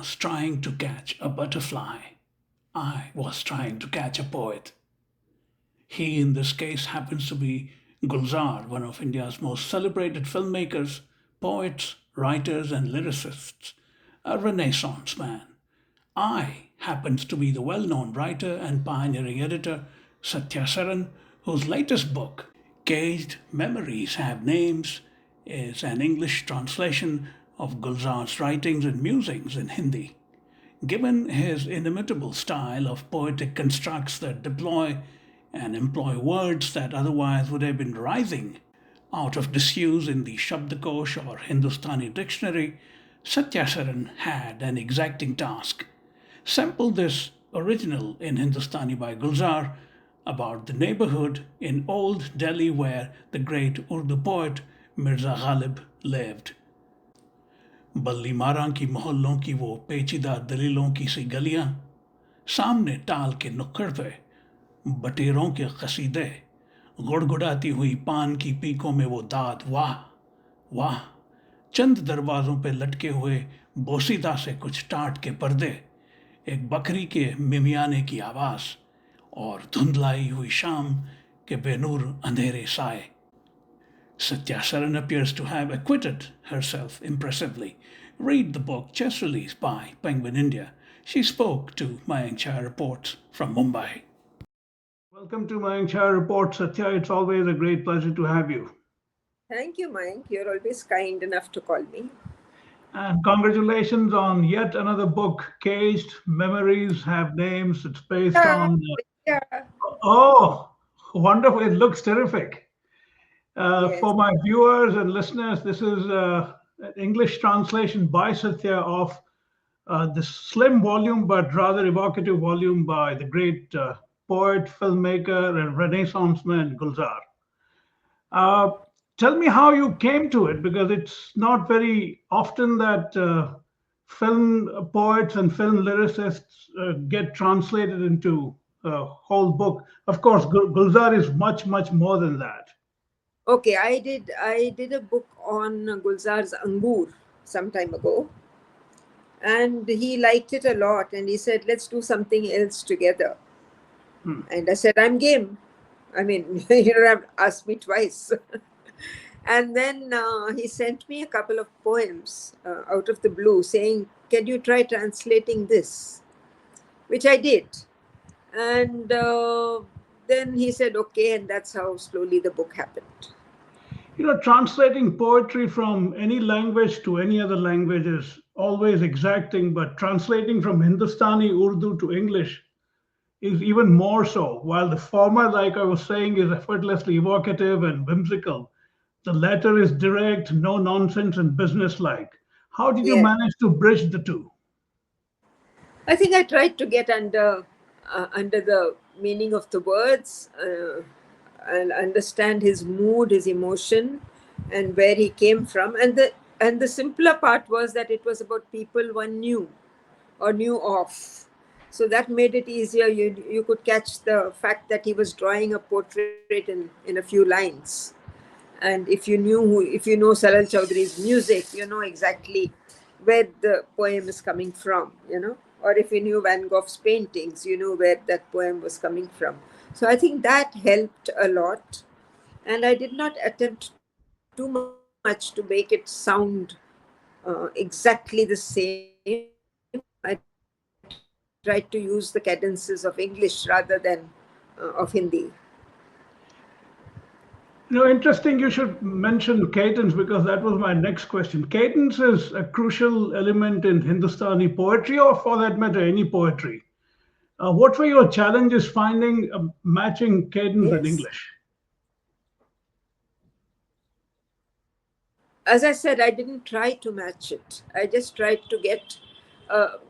was trying to catch a butterfly. I was trying to catch a poet. He, in this case, happens to be Gulzar, one of India's most celebrated filmmakers, poets, writers, and lyricists, a Renaissance man. I happens to be the well known writer and pioneering editor Sathya Saran, whose latest book, Caged Memories Have Names, is an English translation of Gulzar's writings and musings in Hindi. Given his inimitable style of poetic constructs that deploy and employ words that otherwise would have been writhing out of disuse in the Shabdkosh or Hindustani dictionary, Sathya Saran had an exacting task. Sample this original in Hindustani by Gulzar about the neighborhood in Old Delhi where the great Urdu poet Mirza Ghalib lived. बल्ली मारा की मोहल्लों की वो पेचीदा दलीलों की सी गलियां, सामने टाल के नुक्कड़ पे बटेरों के कसीदे, गुड़गुड़ाती हुई पान की पीकों में वो दाद वाह वाह, चंद दरवाज़ों पे लटके हुए बोसीदा से कुछ टाट के पर्दे, एक बकरी के मिमियाने की आवाज़ और धुंधलाई हुई शाम के बेनूर अंधेरे साए. Satya Saran appears to have acquitted herself impressively. Read the book just released by Penguin India. She spoke to Mayank Chai Reports from Mumbai. Welcome to Mayank Chai Reports, Satya. It's always a great pleasure to have you. Thank you, Mayank. You're always kind enough to call me. And congratulations on yet another book, Caged Memories Have Names. It's based on... Oh, wonderful. It looks terrific. Yes. For my viewers and listeners, this is an English translation by Sathya of this slim volume but rather evocative volume by the great poet, filmmaker, and Renaissance man Gulzar. Tell me how you came to it, because it's not very often that film poets and film lyricists get translated into a whole book. Of course, Gulzar is much, much more than that. Okay, I did a book on Gulzar's Angur some time ago, and he liked it a lot, and he said, let's do something else together. And I said, I'm game. I mean, you don't have to ask me twice. And then he sent me a couple of poems out of the blue saying, can you try translating this? Which I did. And then he said, okay, and that's how slowly the book happened. You know, translating poetry from any language to any other language is always exacting, but translating from Hindustani, Urdu to English is even more so. While the former, like I was saying, is effortlessly evocative and whimsical, the latter is direct, no nonsense, and businesslike. How did you manage to bridge the two? I think I tried to get under the meaning of the words and understand his mood, his emotion, and where he came from. And the simpler part was that it was about people one knew or knew of. So that made it easier. You could catch the fact that he was drawing a portrait in a few lines. And if you know Salal Chowdhury's music, you know exactly where the poem is coming from, you know. Or if you knew Van Gogh's paintings, you know where that poem was coming from. So I think that helped a lot. And I did not attempt too much to make it sound exactly the same. I tried to use the cadences of English rather than of Hindi. You know, interesting you should mention cadence, because that was my next question. Cadence is a crucial element in Hindustani poetry, or for that matter, any poetry. What were your challenges finding matching cadence in English? As I said, I didn't try to match it. I just tried to get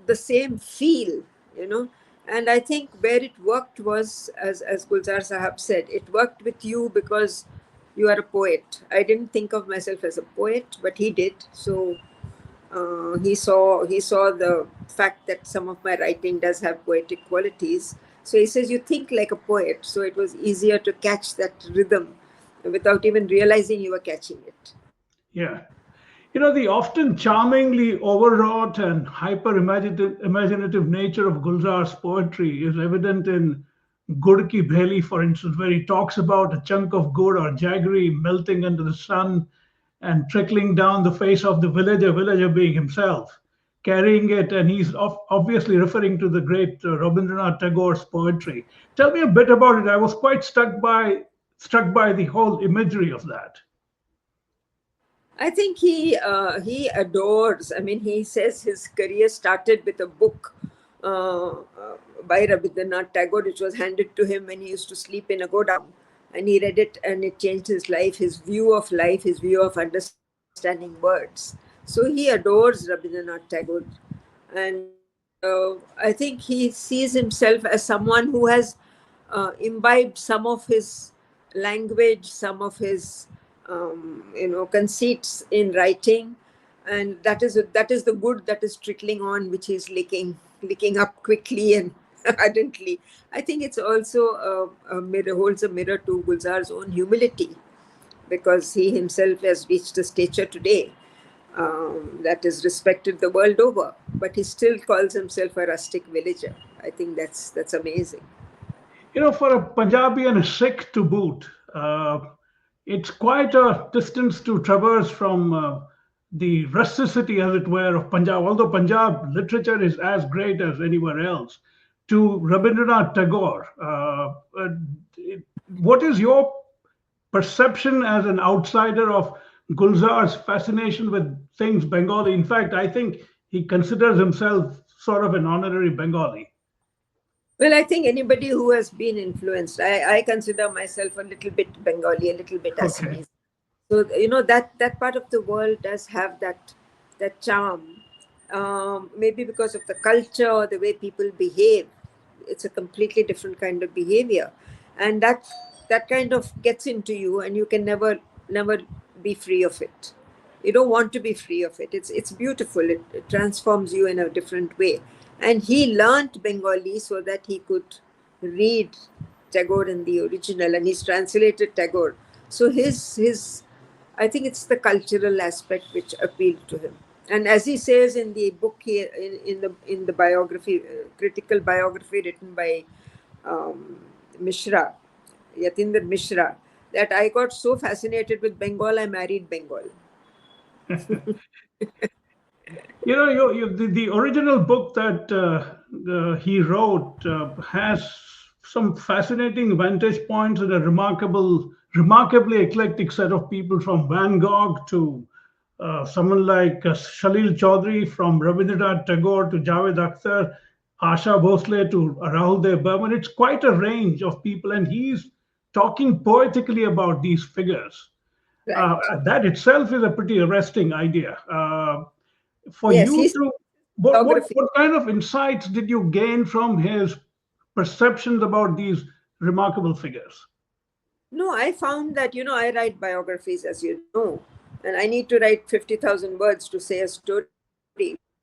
the same feel, you know. And I think where it worked was, as Gulzar Sahab said, it worked with you because you are a poet. I didn't think of myself as a poet, but he did. So he saw the fact that some of my writing does have poetic qualities. So he says, you think like a poet. So it was easier to catch that rhythm without even realizing you were catching it. Yeah. The often charmingly overwrought and hyper imaginative nature of Gulzar's poetry is evident in Gud Ki Bheli, for instance, where he talks about a chunk of good or jaggery melting under the sun and trickling down the face of the villager being himself, carrying it, and he's obviously referring to the great Rabindranath Tagore's poetry. Tell me a bit about it. I was quite struck by the whole imagery of that. I think he adores. I mean, he says his career started with a book by Rabindranath Tagore, which was handed to him when he used to sleep in a godown, and he read it, and it changed his life, his view of understanding words. So he adores Rabindranath Tagore, and I think he sees himself as someone who has imbibed some of his language, some of his conceits in writing, and that is the good that is trickling on, which he's licking up quickly and ardently. I think it's also a mirror, holds a mirror to Gulzar's own humility, because he himself has reached a stature today that is respected the world over, but he still calls himself a rustic villager. I think that's amazing. For a Punjabi and a Sikh to boot, it's quite a distance to traverse from the rusticity, as it were, of Punjab, although Punjab literature is as great as anywhere else, to Rabindranath Tagore. What is your perception as an outsider of Gulzar's fascination with things Bengali? In fact, I think he considers himself sort of an honorary Bengali. Well, I think anybody who has been influenced, I consider myself a little bit Bengali, a little bit Okay. Assamese. So that part of the world does have that charm. Maybe because of the culture or the way people behave, it's a completely different kind of behavior, and that kind of gets into you, and you can never be free of it. You don't want to be free of it. It's beautiful. It transforms you in a different way. And he learnt Bengali so that he could read Tagore in the original, and he's translated Tagore. So his I think it's the cultural aspect which appealed to him. And as he says in the book here, in the biography, critical biography written by um, Mishra, Yatinder Mishra, that I got so fascinated with Bengal, I married Bengal. The original book that he wrote has some fascinating vantage points and a remarkably eclectic set of people, from Van Gogh to someone like Shalil Chaudhry, from Rabindranath Tagore to Javed Akhtar, Asha Bhosle to Rahul Dev Burman. It's quite a range of people, and he's talking poetically about these figures. Uh, Right. that itself is a pretty arresting idea. For Yes, you he's to what biography. what kind of insights did you gain from his perceptions about these remarkable figures? No, I found that, I write biographies, as you know, and I need to write 50,000 words to say a story,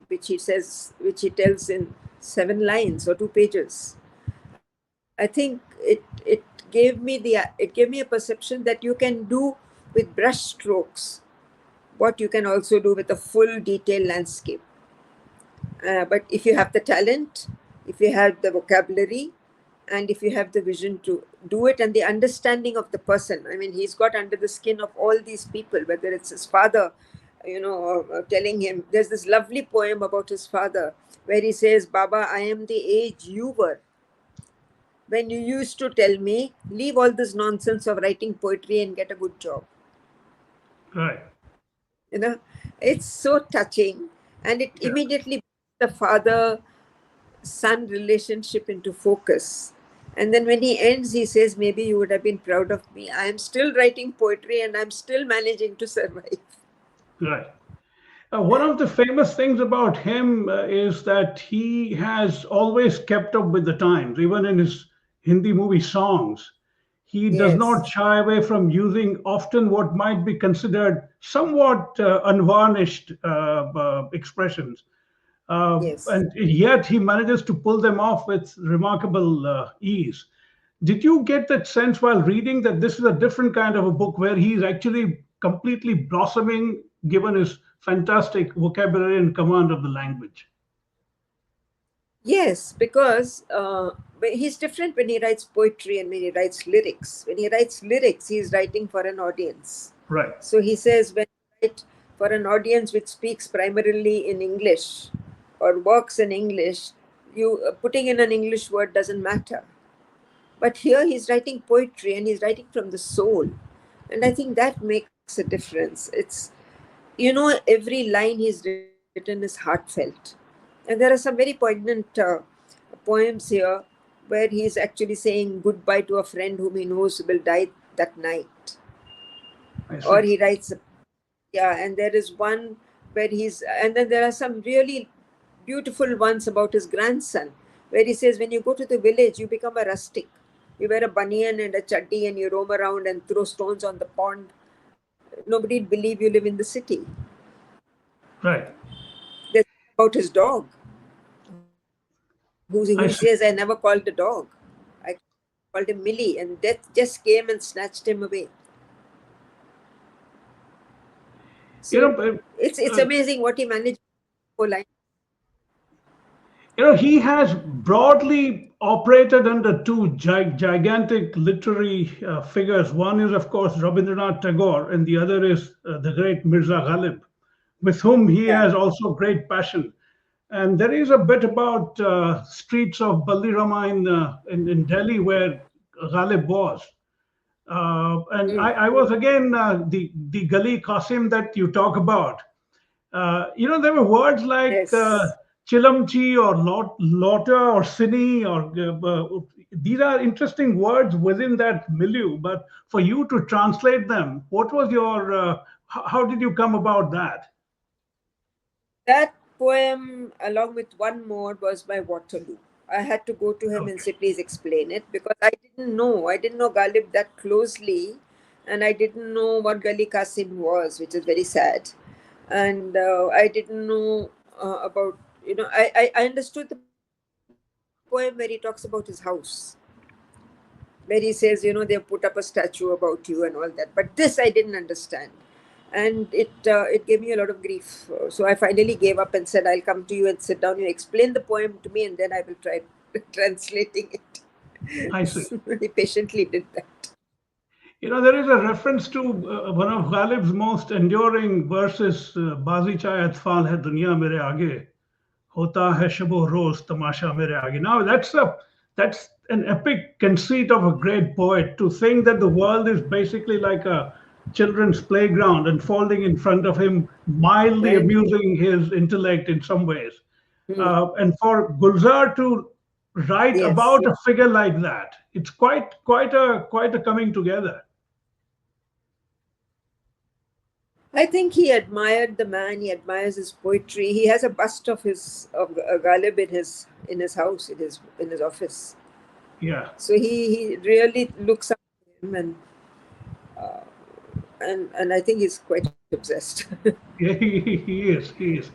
which he tells in 7 lines or 2 pages. I think it gave me a perception that you can do with brush strokes what you can also do with a full detailed landscape. But if you have the talent, if you have the vocabulary, and if you have the vision to do it, and the understanding of the person, I mean, he's got under the skin of all these people, whether it's his father, telling him. There's this lovely poem about his father where he says, Baba, I am the age you were when you used to tell me, leave all this nonsense of writing poetry and get a good job. Right. You know, it's so touching, and it Yeah. immediately puts the father son relationship into focus. And then when he ends, he says, maybe you would have been proud of me. I am still writing poetry and I'm still managing to survive. Right. One of the famous things about him is that he has always kept up with the times, even in his Hindi movie songs. He does not Yes, shy away from using often what might be considered somewhat unvarnished expressions. yes. And yet he manages to pull them off with remarkable ease. Did you get that sense while reading that this is a different kind of a book where he's actually completely blossoming given his fantastic vocabulary and command of the language. Yes, because but he's different when he writes poetry and when he writes lyrics. When he writes lyrics, he's writing for an audience. Right. So he says, when you write for an audience which speaks primarily in English or works in English, you putting in an English word doesn't matter. But here he's writing poetry and he's writing from the soul. And I think that makes a difference. Every line he's written is heartfelt. And there are some very poignant poems here where he's actually saying goodbye to a friend whom he knows will die that night. I Or see. he writes, yeah, and there is one and then there are some really beautiful ones about his grandson, where he says, when you go to the village, you become a rustic. You wear a banyan and a chaddi and you roam around and throw stones on the pond. Nobody'd believe you live in the city. Right. There's about his dog, who I says, see. I never called the dog. I called him Millie, and death just came and snatched him away. You So know, it's uh, amazing what he managed for line. he has broadly operated under two gigantic literary figures. One is, of course, Rabindranath Tagore, and the other is the great Mirza Ghalib, with whom he Yeah. has also great passion. And there is a bit about streets of Balirama in Delhi where Ghalib was. And Mm. I was again the Gali Qasim that you talk about. There were words like Yes. chilamchi or lota or sini or these are interesting words within that milieu. But for you to translate them, what was your how did you come about that? That poem, along with one more, was by Waterloo. I had to go to him and Okay. say, please explain it, because I didn't know. I didn't know Ghalib that closely, and I didn't know what Gali Qasim was, which is very sad. And I didn't know about, I understood the poem where he talks about his house, where he says, they've put up a statue about you and all that. But this I didn't understand. And it gave me a lot of grief. So I finally gave up and said, I'll come to you and sit down. You explain the poem to me, and then I will try translating it. I see. So he patiently did that. There is a reference to one of Ghalib's most enduring verses, Bazi chahe atfal hai duniya mere aage, hota hai shabo roz tamasha mere aage. Now that's an epic conceit of a great poet to think that the world is basically like a children's playground unfolding in front of him, mildly Right? amusing his intellect in some ways. Hmm. And for Gulzar to write Yes. about a figure like that, it's quite a coming together. I think he admired the man. He admires his poetry. He has a bust of Ghalib in his house, in his office. Yeah. So he really looks up to him, uh, and I think he's quite obsessed. Yeah, he is. He is.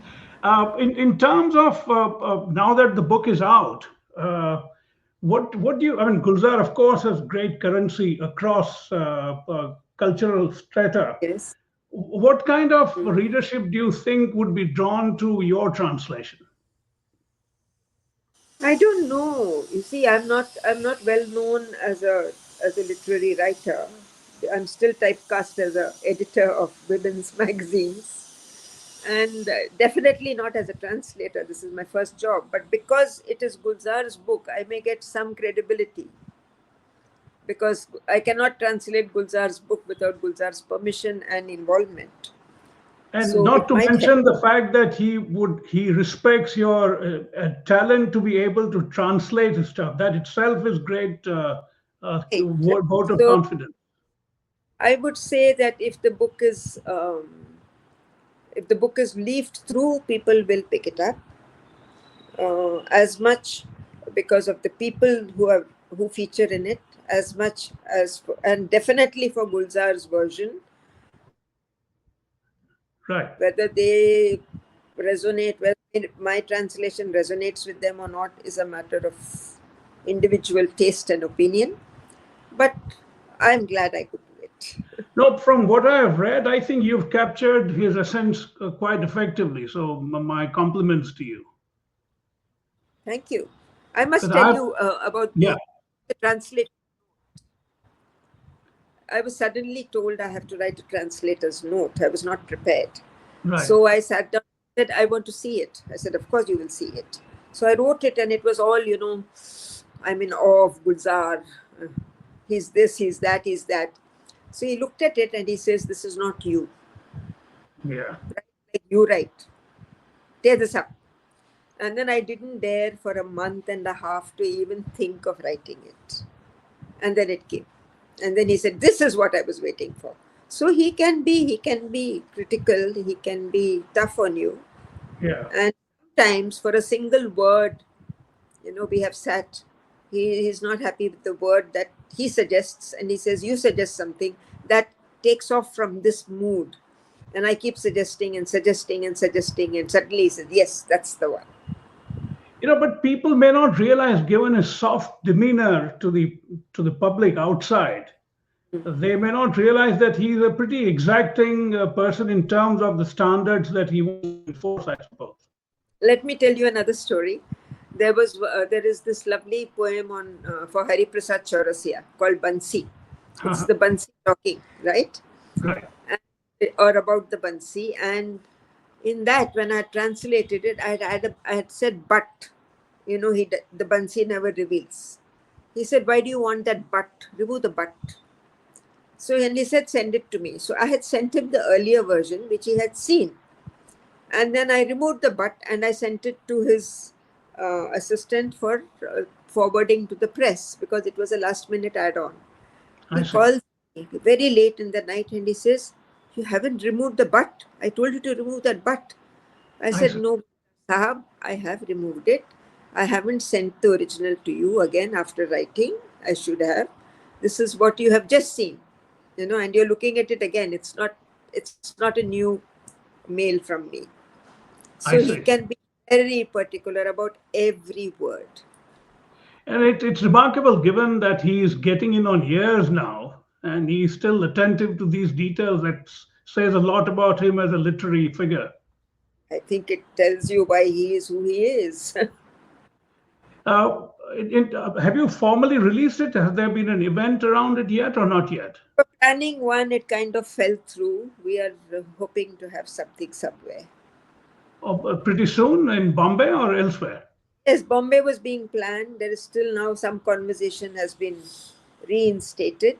In terms of now that the book is out, what do you? I mean, Gulzar, of course, has great currency across cultural strata. Yes. What kind of Mm. readership do you think would be drawn to your translation? I don't know. You see, I'm not well known as a literary writer. I'm still typecast as a editor of women's magazines, and definitely not as a translator. This is my first job, but because it is Gulzar's book, I may get some credibility, because I cannot translate Gulzar's book without Gulzar's permission and involvement. And So not it to might help. mention the fact that he respects your talent to be able to translate his stuff. That itself is great Right. vote of So confidence. I would say that if the book is leafed through, people will pick it up as much because of the people who feature in it, as much as and definitely for Gulzar's version, Right. whether they resonate, whether my translation resonates with them or not, is a matter of individual taste and opinion. But I'm glad I could do it. No, from what I have read, I think you've captured his essence quite effectively. So my compliments to you. Thank you. I must Because tell I, you about yeah, the translate. I was suddenly told I have to write a translator's note. I was not prepared. right. So I sat down and said, I want to see it. I said, of course you will see it. So I wrote it, and it was all, I'm in awe of Gulzar. Uh, He's this, he's that, he's that. So he looked at it and he says, this is not you. Yeah, Like you write. Tear this up. And then I didn't dare for a month and a half to even think of writing it. And then it came. And then he said, this is what I was waiting for. So he can be critical, he can be tough on you. yeah. And sometimes for a single word, we have sat, he's not happy with the word that he suggests, and he says, you suggest something that takes off from this mood. And I keep suggesting and suggesting and suggesting, and suddenly he says, yes, that's the one. But people may not realize, given his soft demeanor to the public outside, they may not realize that he's a pretty exacting person in terms of the standards that he wants to enforce, I suppose. Let me tell you another story. There is this lovely poem on for Hari Prasad Chaurasia called Bansi. It's the Bansi talking, right? Right. Or about the Bansi. And in that, when I translated it, I had said but. The Bansi never reveals. He said, why do you want that but? Remove the but. So and he said, send it to me. So I had sent him the earlier version, which he had seen. And then I removed the but and I sent it to his assistant for forwarding to the press, because it was a last minute add on. I He see. calls me very late in the night and he says, you haven't removed the but. I told you to remove that but. I I said, see. no, Sahab, I have removed it. I haven't sent the original to you again after writing. I should have. This is what you have just seen, and you're looking at it again. It's not a new mail from me. I So he see. can be very particular about every word. And it's remarkable given that he is getting in on years now and he's still attentive to these details. That says a lot about him as a literary figure. I think it tells you why he is who he is. Have you formally released it? Has there been an event around it yet or not yet? For planning one, it kind of fell through. We are hoping to have something somewhere. Pretty soon in Bombay or elsewhere? Yes, Bombay was being planned. There is still now some conversation has been reinstated.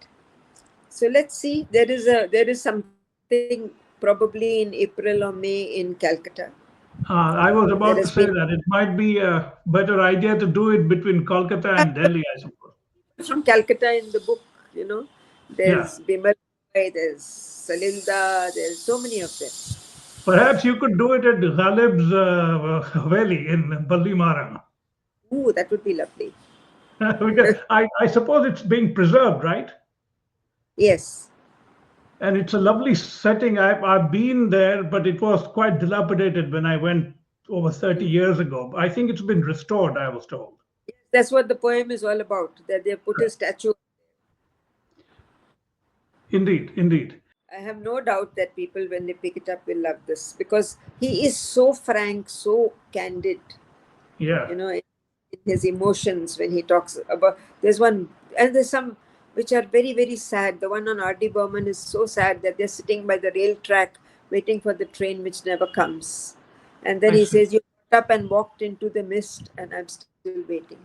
So let's see. There is something probably in April or May in Calcutta. I was There has about to been say that it might be a better idea to do it between Kolkata and Delhi, I suppose. from Calcutta in the book. You know, Yeah. there's Bimal, there's Salilda, there's so many of them. Perhaps you could do it at Ghalib's Haveli in Ballimaram. Ooh, that would be lovely. Because I suppose it's being preserved, right? Yes. And it's a lovely setting. I've been there, but it was quite dilapidated when I went over 30 years ago. I think it's been restored, I was told. Yes, that's what the poem is all about. That they put a statue. Indeed, indeed. I have no doubt that people, when they pick it up, will love this, because he is so frank, so candid, Yeah, in his emotions when he talks about. There's one, and there's some which are very, very sad. The one on R.D. Burman is so sad that they're sitting by the rail track waiting for the train which never comes. And then I he see. says, you got up and walked into the mist, and I'm still waiting.